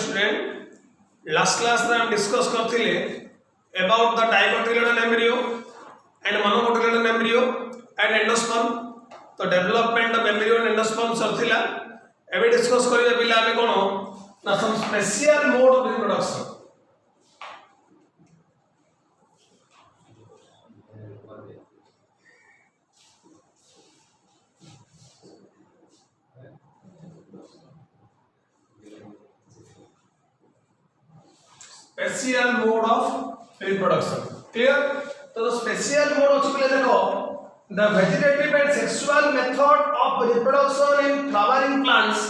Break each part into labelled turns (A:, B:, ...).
A: Student last class रे हम discuss करथिले about the dicotyledon embryo and monocotyledon embryo and endosperm. तो development of embryo and endosperm सरथिला एबे डिस्कस करिया पिला हमें कोन ना some special mode of reproduction. Special mode of reproduction clear. तो स्पेशल मोड अछि पहिले देखो the vegetative and sexual method of reproduction in flowering plants.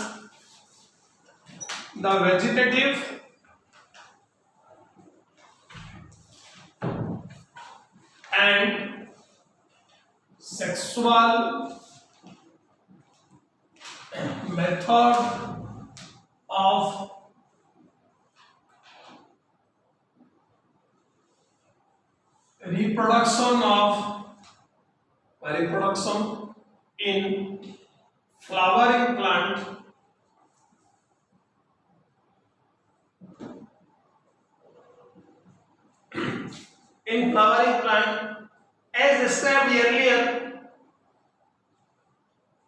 A: The vegetative and sexual method of reproduction in flowering plant as described earlier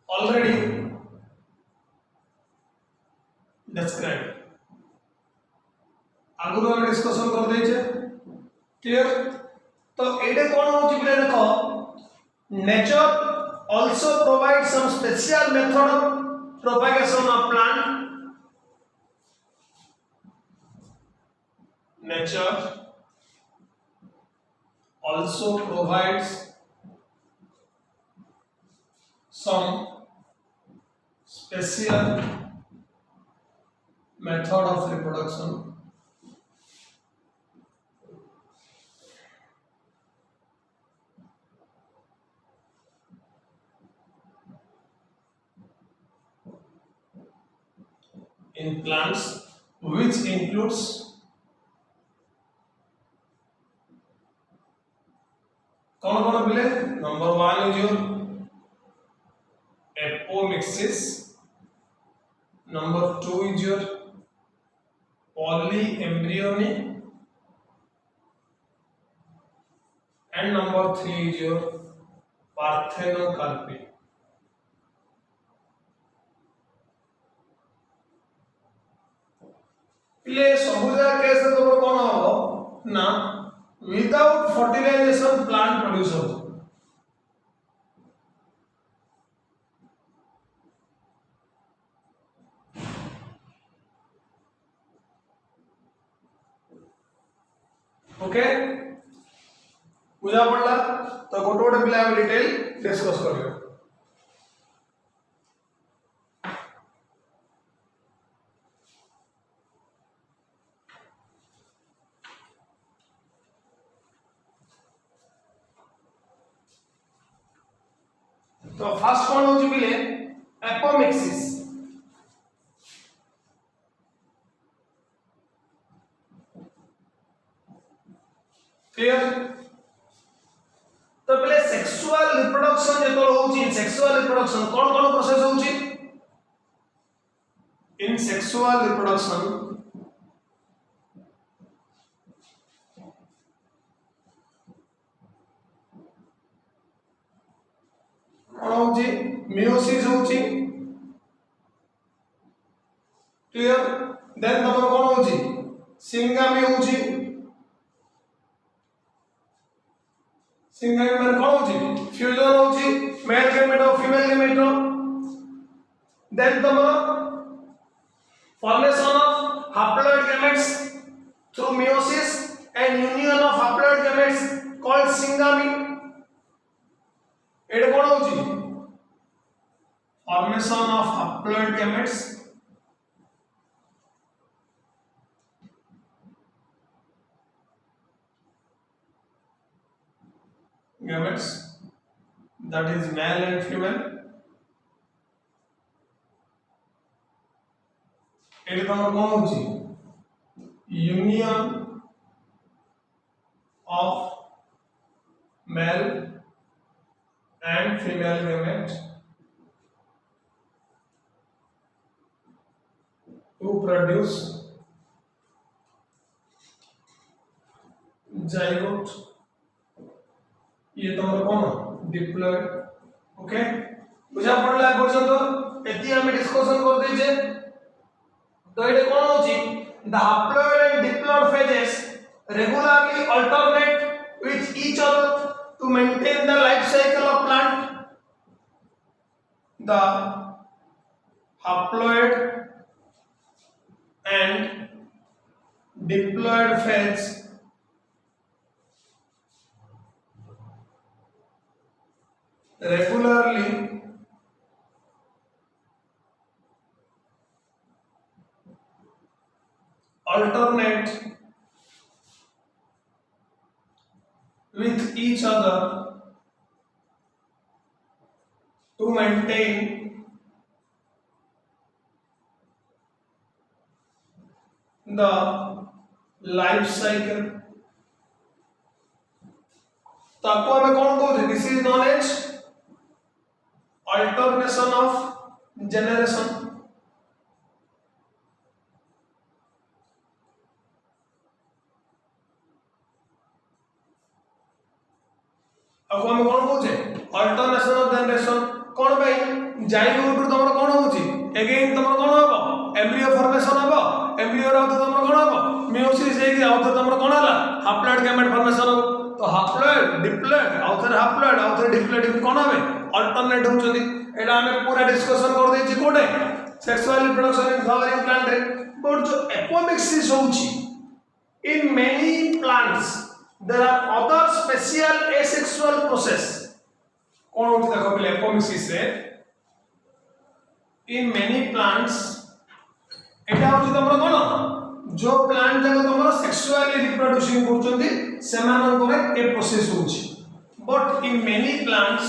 A: already described आगु हम discussion कर दे छे clear. तो एडे कोन होची बिले देखो nature also provides some special method of propagation of plant। nature also provides some special method of reproduction in plants which includes कौन कौन बिले। Number 1 is your apomixis, number 2 is your polyembryony and number 3 is your parthenocarpy। पिले सबुजा case तो कौन हो ना without fertilisation plant produce हो। Okay बुझा पड़ला। तो गोटे गोटे पिला हम डिटेल डिस्कस करियो। तो फर्स्ट कौन होची बिले एपोमिक्सिस। क्लियर। तो पहले सेक्सुअल रिप्रोडक्शन जेतो होची सेक्सुअल रिप्रोडक्शन कौन कौन प्रोसेस होची इन सेक्सुअल रिप्रोडक्शन। कौन होची मियोसिस होची क्लियर। देन तमर कौन होची सिंगामी होची। सिंगामी में कौन होची फ्यूजन होची मेल गैमेट और फीमेल गैमेट। देन तमर formation of haploid gametes through meiosis and union of haploid gametes called syngamy। एड कौन होची formation of haploid gametes that is male and female। एड तमर कौन होची union of male and female gamete to produce zygote, ये तुम कौन डिप्लॉयड। ओके बुझा पड़ला पर्यंत एति हम डिस्कशन कर दीजिए। तो ये कौन होची the haploid and diploid phases regularly alternate with each other to maintain the life cycle of plant. The haploid and diploid phase regularly alternate with each other to maintain the life cycle. तो आपको हमें कौन कहते हैं? This is known as alternation of generation. अब हम कौन कहते अल्टरनेशन ऑफ जनरेशन कौन भाई जाइगोट तुम कौन होची अगेन तुम कौन हबो एम्ब्रियो फॉर्मेशन हबो एम्ब्रियो रो तुम कौन हबो मियोसिस हेगी आउ तो तुम कौन हला हैप्लॉइड गैमेट फॉर्मेशन हबो। तो हैप्लॉइड डिप्लॉइड आउ थरे हैप्लॉइड आउ थरे डिप्लॉइड कौन हबे अल्टरनेट होचोदी। एटा हमें पूरा डिस्कशन कर देछि कोडे sexual reproduction in flowering plant रे। बट जो एपोमिक्सिस होची in many plants there are other special asexual process कौन होती देखो पहले एपोमिक्सिस से in many plants एटा होती तमरो कोन जो प्लांट जगह तमरो सेक्सुअली रिप्रोड्यूसिंग करचंदी सेमानन करे ए प्रोसेस होची। But in many plants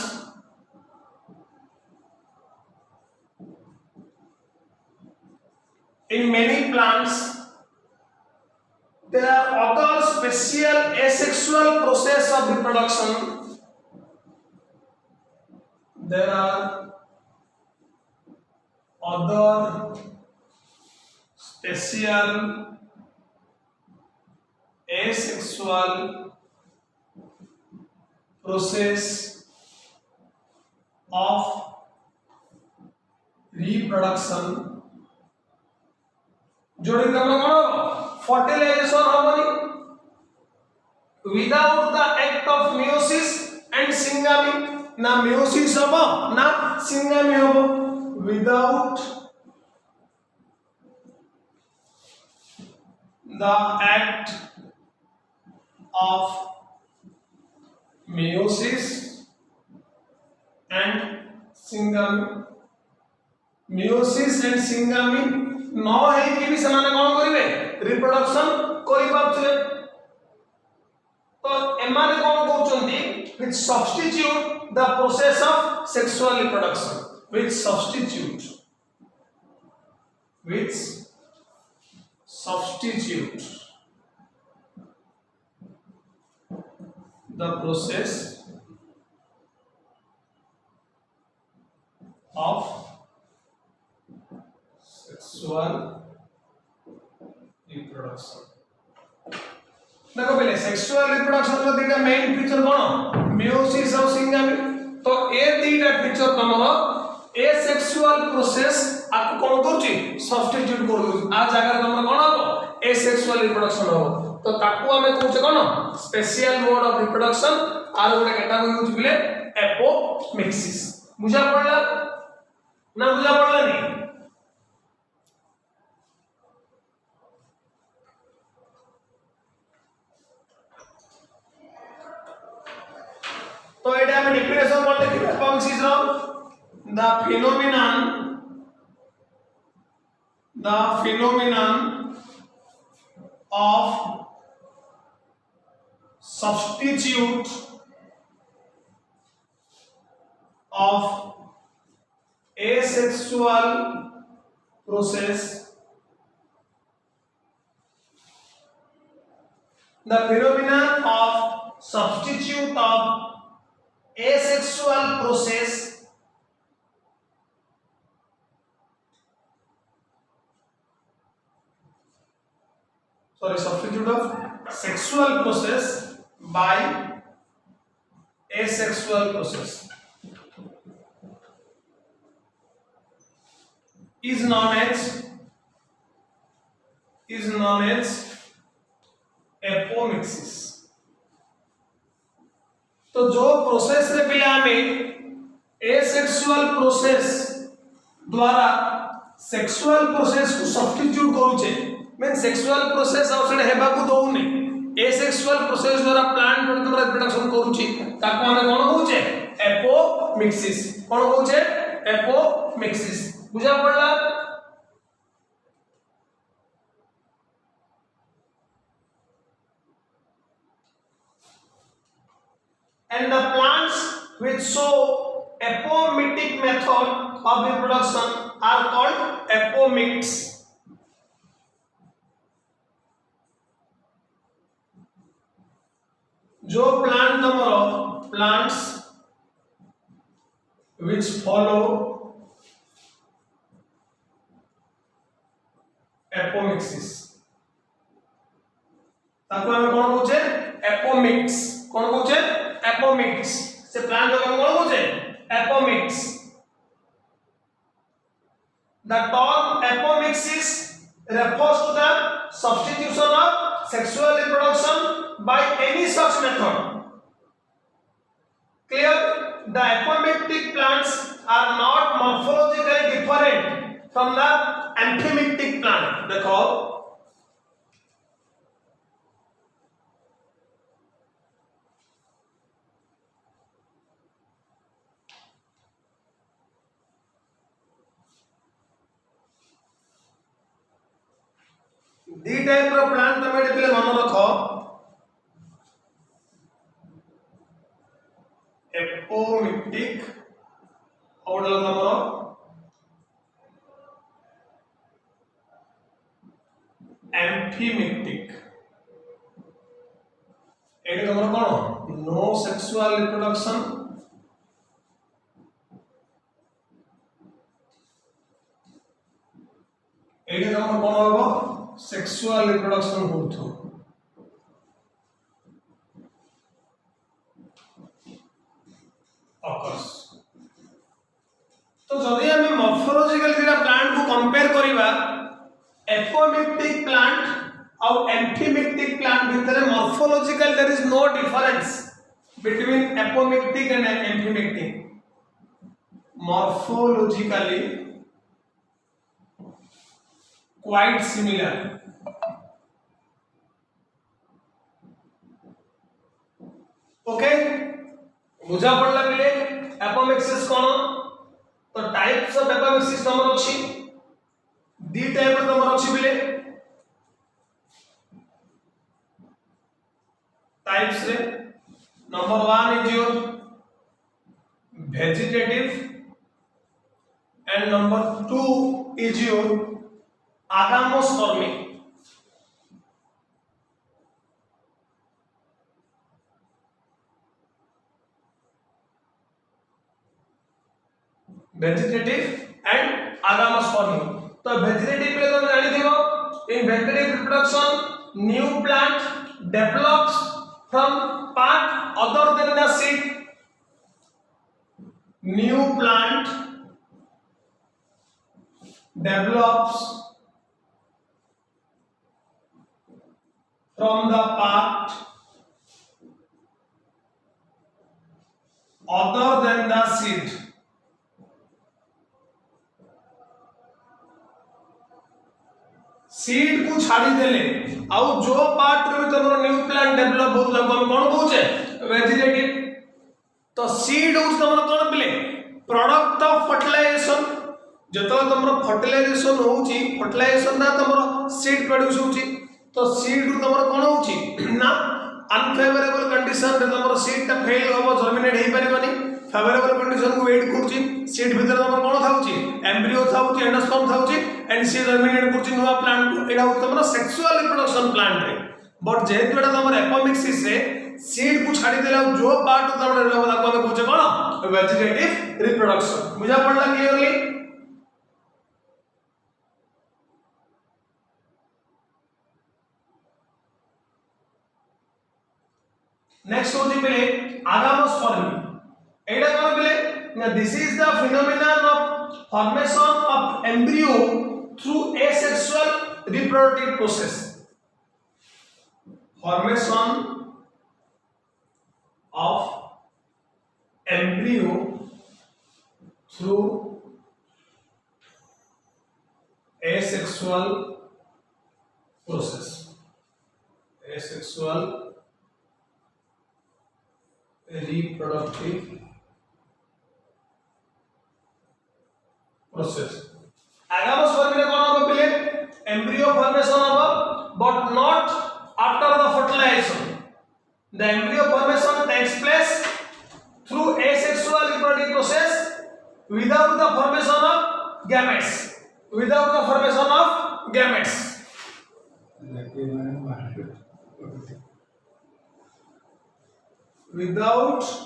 A: there are other special asexual process of reproduction. There are other special asexual process of reproduction जोड़ी तमरा कोन fertilization harmony without the act of meiosis and syngamy na meiosis hobo na syngamy hobo without the act of meiosis and syngamy meiosis and syngamy न है कि भी समान कौन करिवे reproduction करि पाथले। तो एमाने कौन कहउचंदी which substitute the process of sexual reproduction which substitute the process of sexual reproduction। देखो पहले सेक्सुअल रिप्रोडक्शन रो दीटा मेन फीचर कोन मियोसिस और सिंगामी। तो ए दीटा फीचर तमरो एसेक्सुअल प्रोसेस आपको कोन करछि सब्स्टिट्यूट कर दउ आ जगह तमरो कोन हो एसेक्सुअल रिप्रोडक्शन हो। तो ताकू हमें कहउछ कोन स्पेशल मोड ऑफ रिप्रोडक्शन आर गोटे कैटेगरी होछि बिले एपोमिक्सिस। बुझा पड़ला ना बुझा पड़ला नहीं? तो एटा हम डेफिनेशन कोन लिखिबे एपोमिक्सिस रो the phenomenon of substitute of asexual process the phenomenon of substitute of asexual process substitute of sexual process by asexual process is known as apomixis। तो जो प्रोसेस रे पिले आमे एसेक्सुअल प्रोसेस द्वारा सेक्सुअल प्रोसेस को substitute करूचे mean sexual process outside हेबा को दोउनी एसेक्सुअल प्रोसेस द्वारा प्लांट रिप्रोडक्शन करूची ताको हमें कोन कहूचे एपोमिक्सिस। कोन कहूचे एपोमिक्सिस। बुझा पड़ला। And the plants which show apomictic method of reproduction are called apomicts। जो plants which follow apomixis ताको हम कोन कहूचे apomicts। कोन कहूचे apomicts। से प्लांट को हम कोन कहूचे apomicts। The term apomixis refers to the substitution of sexual reproduction by any such method। Clear? The apomictic plants are not morphologically different from the amphimictic plant। देखो दी type रो plant तमे देखले मन रखो apomictic और हमरो एम्फीमिक्टिक। AD हमरो कोन no sexual reproduction AD हमरो कोन होबो सेक्सुअल रिप्रोडक्शन होथो। ऑकर्स। तो जदि हम मॉर्फोलॉजिकल दिरा प्लांट को कंपेयर करिबा एपोमिक्टिक प्लांट और एम्फीमिक्टिक प्लांट भितर morphological there is no difference between apomictic and amphimictic. Morphologically quite similar। Okay बुझा पड़ला बिले एपोमिक्सिस कोन। तो टाइप्स ऑफ एपोमिक्सिस नंबर अछि दी टाइप रो नंबर अछि बिले टाइप्स रे। Number 1 is your vegetative and number 2 is your agamospermic. Vegetative and agamospermic. तो vegetative पे तुम जानि दियो in vegetative reproduction new plant develops from part other than the seed. New plant develops from the part other than the seed। Seed को छाड़ी देले आउ जो पार्ट रे तमरो न्यू प्लांट डेवलप होत हम कोन कहूचे वेजिटेटिव। तो सीड उस तमरो कोन पिले प्रोडक्ट ऑफ फर्टिलाइजेशन। जतो तमरो फर्टिलाइजेशन होउची फर्टिलाइजेशन ना तमरो सीड प्रोड्यूस होउची। तो सीड रु तमरो कोन होउची ना अनफेवरेबल कंडीशन रे तमरो सीड ता फेल होबो जर्मिनेट हेई परिबनी। फेवरेबल कंडीशन को वेट करची सीड भीतर तमरो कोन थाउची एम्ब्रियो थाउची एंडोस्पर्म थाउची एंड सी जर्मिनेट करची नुवा प्लांट को। एडा तमरो सेक्सुअल रिप्रोडक्शन प्लांट रे। बट जेहेतु एडा तमरो एपोमिक्सिस रे सीड को छाड़ी देला जो पार्ट तमरो रहबो ताको हम कहूचे कोन वेजिटेटिव रिप्रोडक्शन। बुझा पड़ला क्लियरली। नेक्स्ट होची पे आगामोस्पर्मी एटा कोन पे ना this is the phenomenon of formation of embryo through asexual reproductive process formation of embryo through asexual process asexual reproductive process agamospermy रे कोन हो पहिले embryo formation of but not after the fertilization the embryo formation takes place through asexual reproductive process without the formation of gametes without the formation of gametes without the formation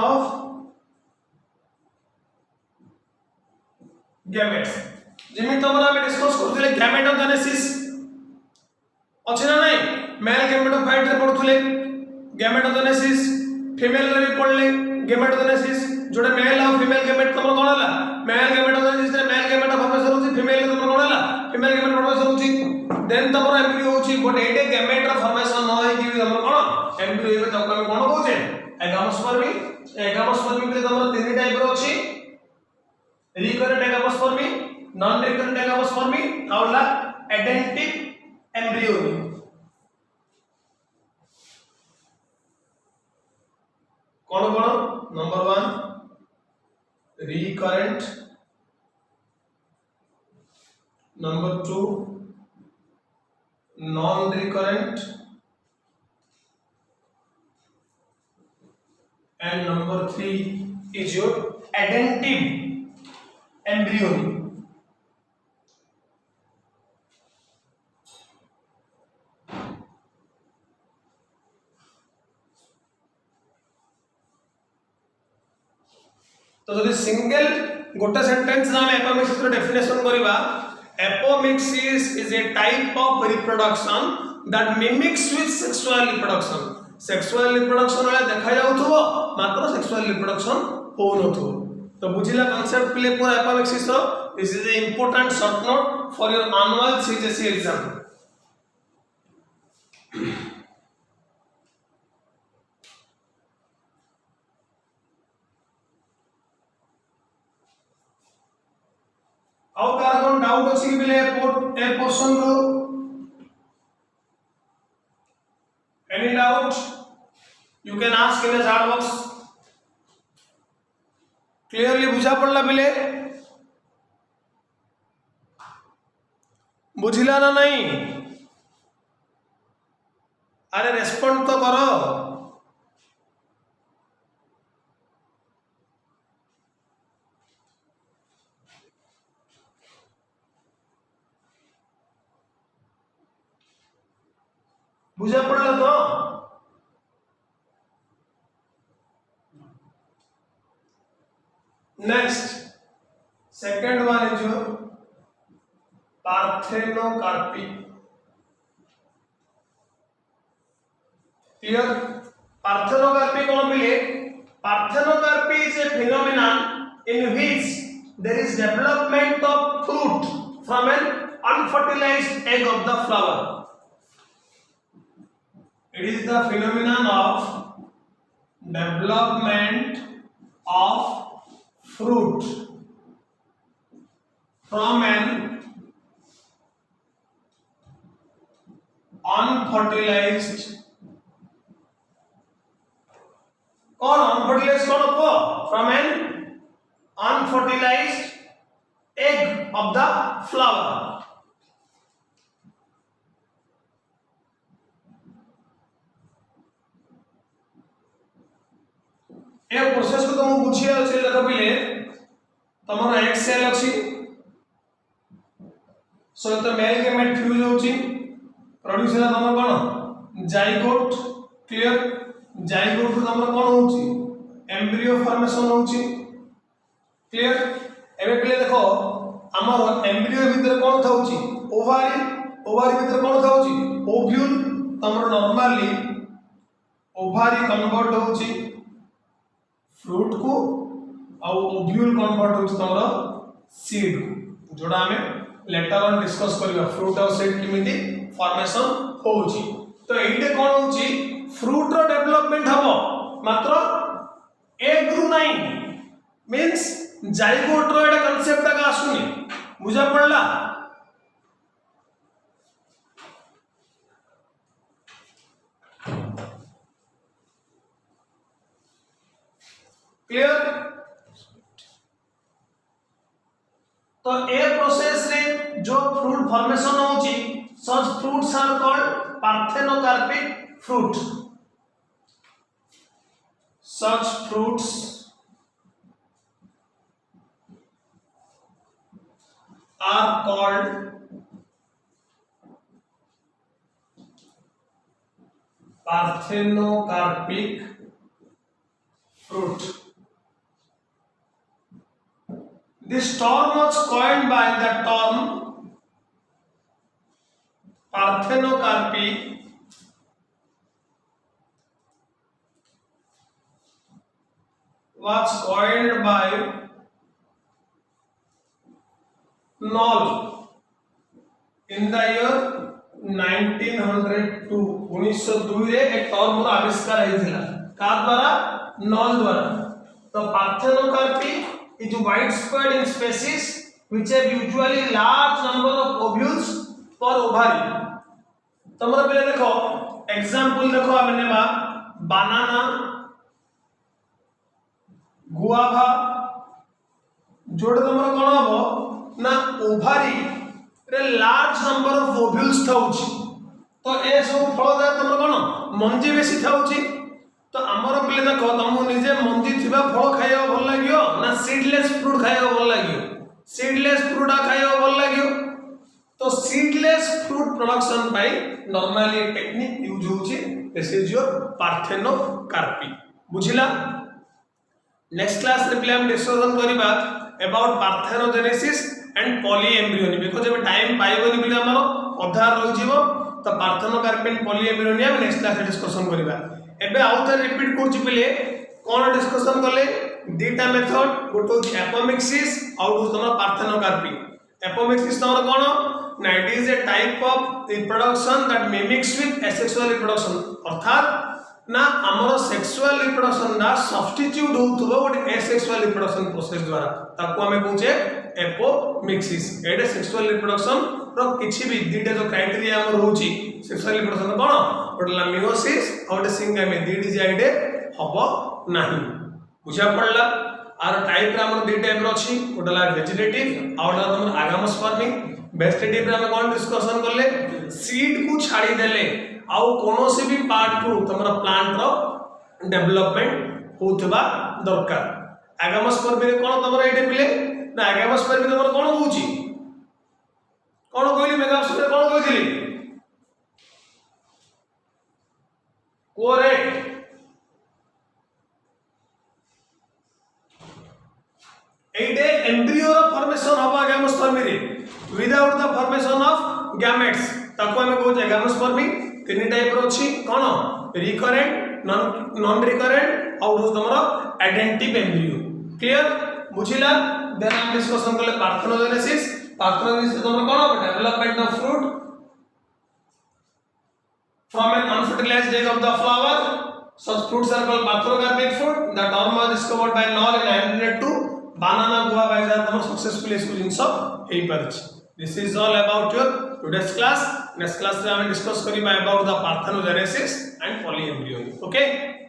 A: of gametes Zeme तमरा हम discuss करथले gametogenesis अछि ना नहीं male gametophyte रे पढुथले gametogenesis female रे भी पढले gametogenesis जोडे mail और female gamete तमरा कोन हला मेल गैमेटोजेनेसिस रे मेल गैमेट फॉर्मेशन होची फीमेल रे तमरा कोन हला फीमेल गैमेट फॉर्मेशन होची देन तमरा एम्ब्रियो होची बट एटे गैमेट रा फॉर्मेशन न होई कि तमरा कोन एम्ब्रियो के तक हम कोन कहूचे एगामोस्पर्मी के तमरा तीन टाइप रो अछि recurrent agamospermy non recurrent agamospermy और एडेंटिक एम्ब्रियोनी कौन कौन number 1 recurrent number 2 non recurrent and number 3 is your adventive embryony तो जदि सिंगल गोटे सेंटेंस ना हम एपोमिक्सिस रो डेफिनेशन करबा apomixis is a type of reproduction that mimics with sexual reproduction वाला देखा जाउथबो मात्र सेक्सुअल रिप्रोडक्शन हो नथो तो बुझिला कांसेप्ट प्ले पूरा एपोमिक्सिस रो this is a important short note for your annual CGSE exam आउ कार कोन डाउट अछि कि बिले ए पोर्शन रो any doubt you can ask in the chat box clearly बुझा पड़ला बिले बुझिला ना नहीं अरे रेस्पोंड तो करो बुझा पड़ला तो next second one is your parthenocarpy clear parthenocarpy कौन मिले parthenocarpy is a phenomenon in which there is development of fruit from an unfertilized egg of the flower. It is the phenomenon of development of fruit from an unfertilized from an unfertilized egg of the flower. A process को तुम बुझिया अछि देखा पहिले तमरो एक cell अछि सो तो male gamete fuse होछि प्रोड्यूस होला तमरो कोन जाइगोट क्लियर जाइगोट तमरो कोन होछि एम्ब्रियो फॉर्मेशन होछि क्लियर एबे पहिले देखो हमर एम्ब्रियो भीतर कोन थाउछि ओवारी ओवारी भितर कौन थाउची ओव्यूल तमरो नॉर्मली ओवारी कन्वर्ट होची फ्रूट को आ ओव्यूल कन्वर्ट होची तमरो सीड जोड़ा हमें लेटर ऑन डिस्कस करबा फ्रूट और सीड किमिति फॉर्मेशन होची तो एइटे कोन होची फ्रूट रो डेवलपमेंट हबो मात्र एग रु नाही मींस जाइगोट रो एटा कांसेप्ट का आसुनी बुझा पड़ला क्लियर तो ए प्रोसेस रे जो फ्रूट फॉर्मेशन होची such fruits are called parthenocarpic fruit such fruits are called parthenocarpic fruit. This term was coined by the term parthenocarpy was coined by Knoll in the year 1902 1902 रे एक term रो आविष्कार हेतिला का द्वारा knoll द्वारा तो parthenocarpy is widespread in species which have usually large number of ovules per ovary तमरा पहले देखो example देखो आमे नेबा बनाना गुआभा जोड़े तुमरा कोन हबो ना ओभारी रे लार्ज नंबर ऑफ ओव्यूल्स थाउची तो ए सब फल दे तुमरा कोन मंजी बेसी थाउची तो हमर पले देखो तुमको निजे मंजी थिबा फल खाइयो भल लागियो ना सीडलेस फ्रूट खाइयो भल लागियो सीडलेस फ्रूट खाइयो भल लागियो तो सीडलेस फ्रूट प्रोडक्शन पाई नॉर्मली टेक्निक यूज होची दिस इज योर पार्थेनोकार्पी बुझिला नेक्स्ट क्लास रे प्ले हम डिस्कशन करिबा about parthenogenesis and polyembryony because जब टाइम पाइबोनी बिले हमरो अधा रहि जीवो तो पार्थेनोकार्पी एंड पॉलीएम्ब्रियोनी हम नेक्स्ट क्लास रे डिस्कशन करिबा एबे आउथर रिपीट करछि पिले कोन डिस्कशन करले दीटा मेथड गोटो एपोमिक्सिस आउट उस तमरा पार्थेनोकार्पी एपोमिक्सिस तमरा कोन ना it is a type of reproduction that mimics with asexual reproduction अर्थात ना हमरो सेक्सुअल रिप्रोडक्शन ना सब्स्टिट्यूट होतबो गोटे एसेक्सुअल रिप्रोडक्शन प्रोसेस द्वारा ताको हमें कहूचे एपोमिक्सिस एडे सेक्सुअल रिप्रोडक्शन रो किछि भी दीटे जो क्राइटेरिया हमर होची सेक्सुअल रिप्रोडक्शन कोन गोटे मियोसिस और गोटे सिंगामे दीटी जाइडे हबो नाही बुझा पड़ला आर टाइप रे हमर दी टाइप रो अछि गोटे ला वेजिटेटिव और हमर आगामस्पर्मिक वेजिटेटिव रे हम कोन डिस्कशन करले सीड को छाड़ी देले आउ कोनो से भी पार्ट टू तमरा प्लांट रो डेवलपमेंट होतबा दरकार आगामस्पर्मी रे कोन तमरा एटे पिले ना आगामस्पर्मी तमरा कोन होउची कोन कहली मेगास्पर्मी कोन कहली करेक्ट एटे एम्ब्रियो रो फॉर्मेशन हबा आगामस्पर्मी रे without the formation of gametes ताको हमें कहू आगामस्पर्मी तीन टाइप रो अछि कोन रिकरेंट नॉन रिकरेंट और तमरो आइडेंटिव एम्ब्रियो क्लियर बुझिला देन हम डिस्कशन करले पार्थेनोजेनेसिस तमरो कोन development of fruit from an unfertilized egg of the flower such fruits are called parthenocarpic fruit the term was discovered by Knoll in 1902 banana guava is the successful इसको जिंस हेई परछि This is all about your today's class. Next class we will discuss about the parthenogenesis and polyembryony. Okay.